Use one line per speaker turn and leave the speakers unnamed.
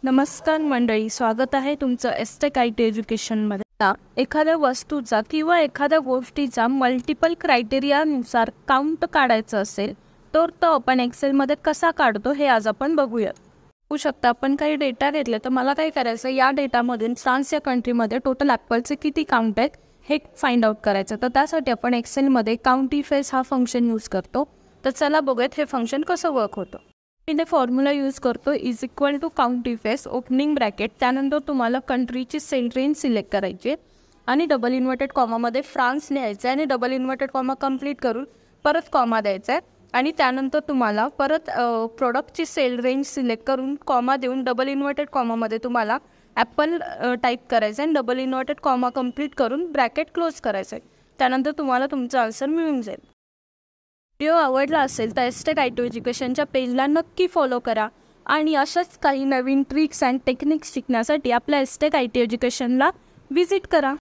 नमस्कार मंडळी, स्वागत आहे तुमचं एसटेक आय टी एज्युकेशनमध्ये. एखाद्या वस्तूचा किंवा एखाद्या गोष्टीचा मल्टिपल क्रायटेरियानुसार काउंट काढायचं असेल तर तो आपण एक्सेलमध्ये कसा काढतो हे आज आपण बघूया. बघू शकता आपण काही डेटा घेतले तर मला काय करायचं, या डेटामधून फ्रान्स या कंट्रीमध्ये टोटल ॲपलचे किती काउंट आहेत हे फाइंड आउट करायचं. तर त्यासाठी आपण एक्सेलमध्ये काउंटिफेस हा फंक्शन यूज करतो. तर चला बघूयात हे फंक्शन कसं वर्क होतं. इथे फॉर्म्युला यूज करतो is equal to COUNTIFS opening bracket, त्यानंतर तुम्हाला कंट्रीची सेल रेंज सिलेक्ट करायची आणि डबल इन्व्हर्टेड कॉमामध्ये फ्रान्स लिहायचं आहे आणि डबल इन्व्हर्टेड कॉमा कंप्लीट करून परत कॉमा द्यायचा आहे आणि त्यानंतर तुम्हाला परत प्रोडक्टची सेल रेंज सिलेक्ट करून कॉमा देऊन डबल इन्व्हर्टेड कॉमामध्ये तुम्हाला ॲपल टाईप करायचं आहे आणि डबल इन्व्हर्टेड कॉमा कंप्लीट करून ब्रॅकेट क्लोज करायचं आहे. त्यानंतर तुम्हाला तुमचा आन्सर मिळून जाईल. व्हिडिओ आवडला असेल तर एसटेक आय टी एज्युकेशनच्या पेजला नक्की फॉलो करा आणि अशाच काही नवीन ट्रिक्स अँड टेक्निक्स शिकण्यासाठी आपल्या एसटेक आय टी एज्युकेशनला व्हिजिट करा.